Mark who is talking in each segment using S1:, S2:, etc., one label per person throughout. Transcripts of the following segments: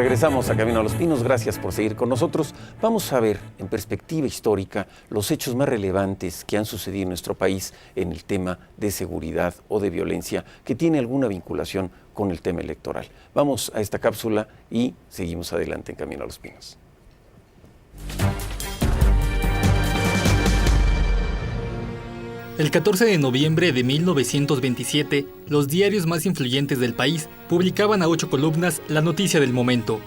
S1: Regresamos a Camino a los Pinos, gracias por seguir con nosotros. Vamos a ver en perspectiva histórica los hechos más relevantes que han sucedido en nuestro país en el tema de seguridad o de violencia que tiene alguna vinculación con el tema electoral. Vamos a esta cápsula y seguimos adelante en Camino a los Pinos.
S2: El 14 de noviembre de 1927, los diarios más influyentes del país publicaban a 8 columnas la noticia del momento.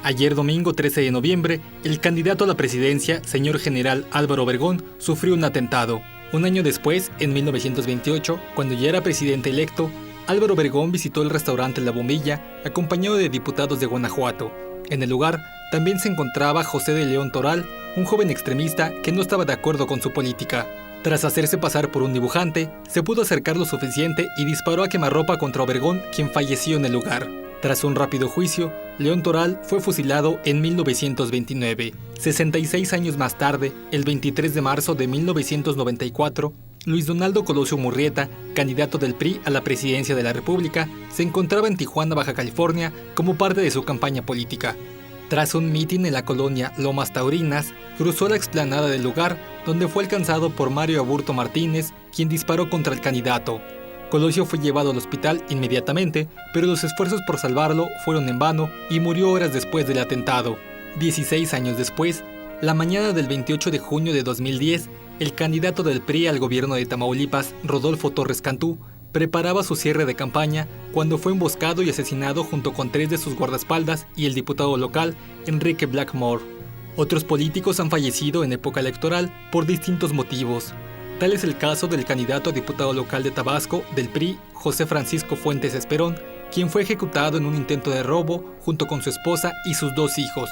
S2: Ayer domingo 13 de noviembre, el candidato a la presidencia, señor general Álvaro Obregón, sufrió un atentado. Un año después, en 1928, cuando ya era presidente electo, Álvaro Obregón visitó el restaurante La Bombilla, acompañado de diputados de Guanajuato. En el lugar también se encontraba José de León Toral, un joven extremista que no estaba de acuerdo con su política. Tras hacerse pasar por un dibujante, se pudo acercar lo suficiente y disparó a quemarropa contra Obregón, quien falleció en el lugar. Tras un rápido juicio, León Toral fue fusilado en 1929. 66 años más tarde, el 23 de marzo de 1994, Luis Donaldo Colosio Murrieta, candidato del PRI a la presidencia de la República, se encontraba en Tijuana, Baja California, como parte de su campaña política. Tras un mitin en la colonia Lomas Taurinas, cruzó la explanada del lugar, donde fue alcanzado por Mario Aburto Martínez, quien disparó contra el candidato. Colosio fue llevado al hospital inmediatamente, pero los esfuerzos por salvarlo fueron en vano y murió horas después del atentado. 16 años después, la mañana del 28 de junio de 2010, el candidato del PRI al gobierno de Tamaulipas, Rodolfo Torres Cantú, preparaba su cierre de campaña cuando fue emboscado y asesinado junto con 3 de sus guardaespaldas y el diputado local, Enrique Blackmore. Otros políticos han fallecido en época electoral por distintos motivos. Tal es el caso del candidato a diputado local de Tabasco del PRI, José Francisco Fuentes Esperón, quien fue ejecutado en un intento de robo junto con su esposa y sus 2 hijos.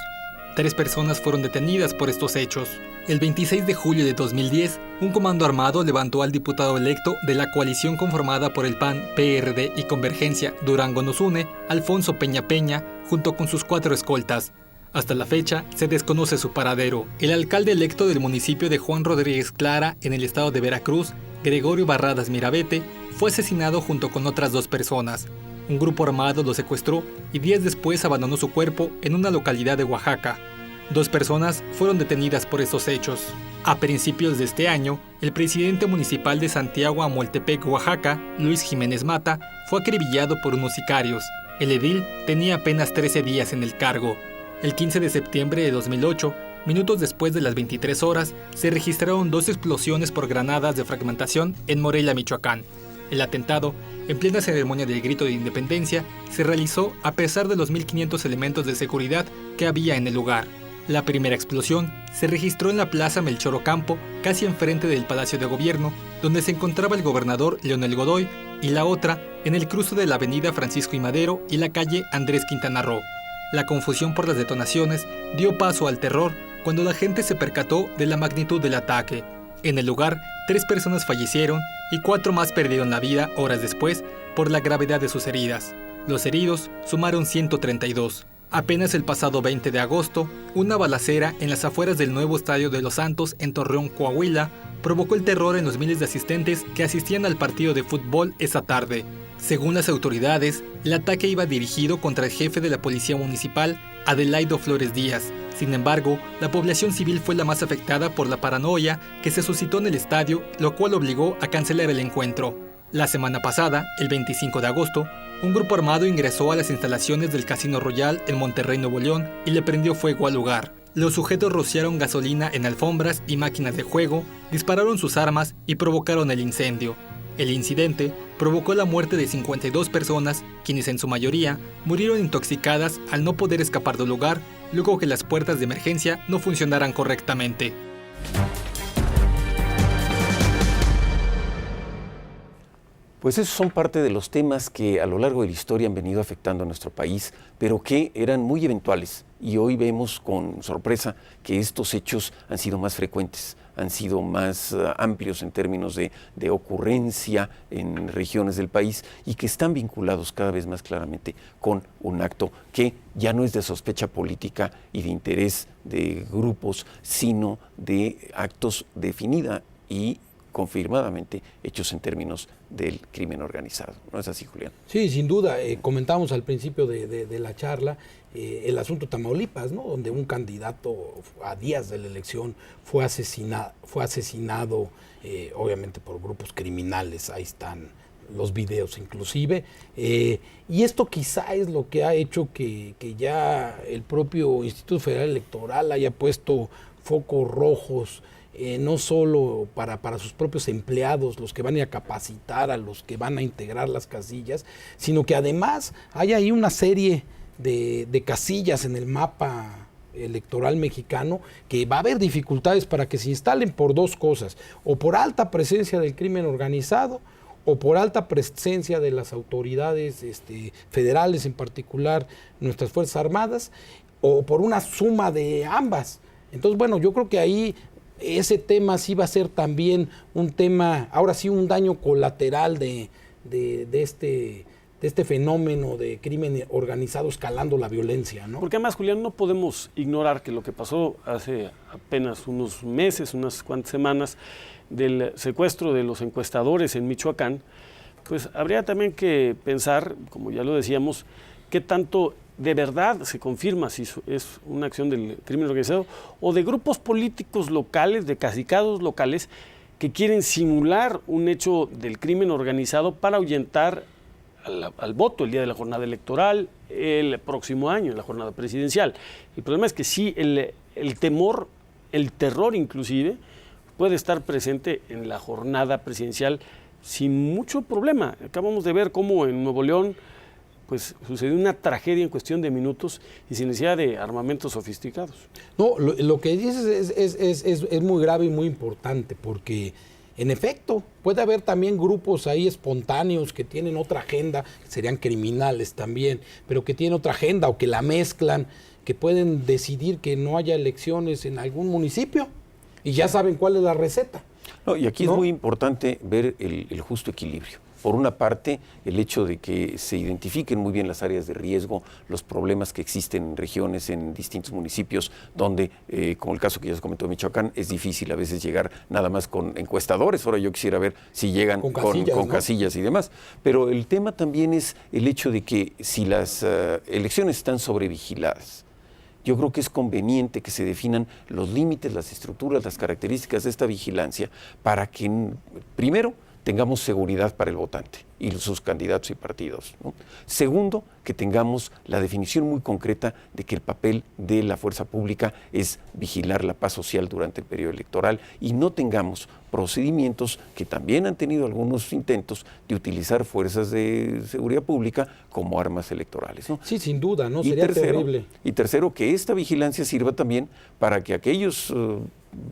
S2: 3 personas fueron detenidas por estos hechos. El 26 de julio de 2010, un comando armado levantó al diputado electo de la coalición conformada por el PAN, PRD y Convergencia Durango Nos Une, Alfonso Peña Peña, junto con sus 4 escoltas. Hasta la fecha, se desconoce su paradero. El alcalde electo del municipio de Juan Rodríguez Clara, en el estado de Veracruz, Gregorio Barradas Mirabete, fue asesinado junto con otras 2 personas. Un grupo armado lo secuestró y días después abandonó su cuerpo en una localidad de Oaxaca. 2 personas fueron detenidas por estos hechos. A principios de este año, el presidente municipal de Santiago Amoltepec, Oaxaca, Luis Jiménez Mata, fue acribillado por unos sicarios. El edil tenía apenas 13 días en el cargo. El 15 de septiembre de 2008, minutos después de las 23 horas, se registraron 2 explosiones por granadas de fragmentación en Morelia, Michoacán. El atentado, en plena ceremonia del Grito de Independencia, se realizó a pesar de los 1.500 elementos de seguridad que había en el lugar. La primera explosión se registró en la Plaza Melchor Ocampo, casi enfrente del Palacio de Gobierno, donde se encontraba el gobernador Leonel Godoy, y la otra en el cruce de la avenida Francisco I. Madero y la calle Andrés Quintana Roo. La confusión por las detonaciones dio paso al terror cuando la gente se percató de la magnitud del ataque. En el lugar, 3 personas fallecieron y 4 más perdieron la vida horas después por la gravedad de sus heridas. Los heridos sumaron 132. Apenas el pasado 20 de agosto, una balacera en las afueras del nuevo Estadio de los Santos en Torreón, Coahuila, provocó el terror en los miles de asistentes que asistían al partido de fútbol esa tarde. Según las autoridades, el ataque iba dirigido contra el jefe de la policía municipal, Adelaido Flores Díaz. Sin embargo, la población civil fue la más afectada por la paranoia que se suscitó en el estadio, lo cual obligó a cancelar el encuentro. La semana pasada, el 25 de agosto, un grupo armado ingresó a las instalaciones del Casino Royal en Monterrey, Nuevo León, y le prendió fuego al lugar. Los sujetos rociaron gasolina en alfombras y máquinas de juego, dispararon sus armas y provocaron el incendio. El incidente provocó la muerte de 52 personas, quienes en su mayoría murieron intoxicadas al no poder escapar del lugar, luego que las puertas de emergencia no funcionaran correctamente.
S1: Pues esos son parte de los temas que a lo largo de la historia han venido afectando a nuestro país, pero que eran muy eventuales. Y hoy vemos con sorpresa que estos hechos han sido más frecuentes, han sido más amplios en términos de ocurrencia en regiones del país y que están vinculados cada vez más claramente con un acto que ya no es de sospecha política y de interés de grupos, sino de actos definida y confirmadamente hechos en términos del crimen organizado. ¿No es así, Julián?
S3: Sí, sin duda. Comentábamos al principio de la charla el asunto de Tamaulipas, ¿no? Donde un candidato a días de la elección fue asesinado obviamente por grupos criminales. Ahí están los videos inclusive. Y esto quizá es lo que ha hecho que ya el propio Instituto Federal Electoral haya puesto focos rojos, no solo para sus propios empleados, los que van a ir a capacitar, a los que van a integrar las casillas, sino que además hay ahí una serie de casillas en el mapa electoral mexicano que va a haber dificultades para que se instalen por dos cosas: o por alta presencia del crimen organizado, o por alta presencia de las autoridades federales, en particular nuestras Fuerzas Armadas, o por una suma de ambas. Entonces, bueno, yo creo que ahí ese tema sí va a ser también un tema, ahora sí, un daño colateral de este fenómeno de crimen organizado escalando la violencia, ¿no?
S4: Porque además, Julián, no podemos ignorar que lo que pasó hace apenas unos meses, unas cuantas semanas, del secuestro de los encuestadores en Michoacán, pues habría también que pensar, como ya lo decíamos, qué tanto de verdad se confirma si es una acción del crimen organizado o de grupos políticos locales, de cacicados locales, que quieren simular un hecho del crimen organizado para ahuyentar al voto el día de la jornada electoral, el próximo año, en la jornada presidencial. El problema es que sí, el temor, el terror inclusive, puede estar presente en la jornada presidencial sin mucho problema. Acabamos de ver cómo en Nuevo León pues sucedió una tragedia en cuestión de minutos y sin necesidad de armamentos sofisticados.
S3: No, lo que dices es muy grave y muy importante, porque en efecto puede haber también grupos ahí espontáneos que tienen otra agenda, que serían criminales también, pero que tienen otra agenda o que la mezclan, que pueden decidir que no haya elecciones en algún municipio y ya saben cuál es la receta.
S1: No, y aquí es muy importante ver el justo equilibrio. Por una parte, el hecho de que se identifiquen muy bien las áreas de riesgo, los problemas que existen en regiones, en distintos municipios, donde, como el caso que ya se comentó de Michoacán, es difícil a veces llegar nada más con encuestadores. Ahora yo quisiera ver si llegan con casillas y demás. Pero el tema también es el hecho de que si las elecciones están sobrevigiladas, yo creo que es conveniente que se definan los límites, las estructuras, las características de esta vigilancia para que, primero, tengamos seguridad para el votante y sus candidatos y partidos, ¿no? Segundo, que tengamos la definición muy concreta de que el papel de la fuerza pública es vigilar la paz social durante el periodo electoral y no tengamos procedimientos que también han tenido algunos intentos de utilizar fuerzas de seguridad pública como armas electorales, ¿no?
S3: Sí, sin duda, ¿no? Sería terrible.
S1: Y tercero, que esta vigilancia sirva también para que aquellos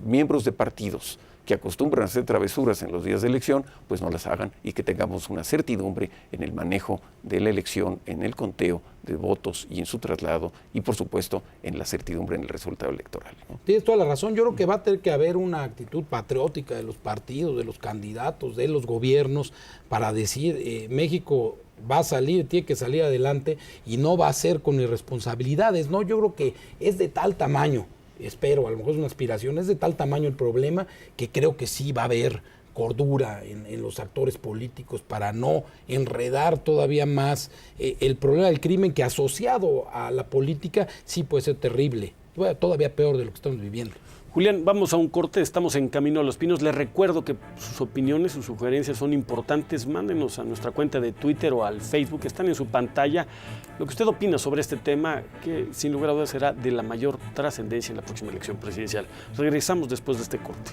S1: miembros de partidos que acostumbran a hacer travesuras en los días de elección, pues no las hagan y que tengamos una certidumbre en el manejo de la elección, en el conteo de votos y en su traslado y, por supuesto, en la certidumbre en el resultado electoral, ¿no?
S3: Tienes toda la razón. Yo creo que va a tener que haber una actitud patriótica de los partidos, de los candidatos, de los gobiernos, para decir México va a salir, tiene que salir adelante y no va a ser con irresponsabilidades, ¿no? Yo creo que es de tal tamaño, espero, a lo mejor es una aspiración, es de tal tamaño el problema que creo que sí va a haber cordura en los actores políticos para no enredar todavía más el problema del crimen, que asociado a la política sí puede ser terrible, todavía peor de lo que estamos viviendo.
S4: Julián, vamos a un corte, estamos en Camino a los Pinos. Les recuerdo que sus opiniones, sus sugerencias son importantes. Mándenos a nuestra cuenta de Twitter o al Facebook, están en su pantalla, lo que usted opina sobre este tema, que sin lugar a dudas será de la mayor trascendencia en la próxima elección presidencial. Regresamos después de este corte.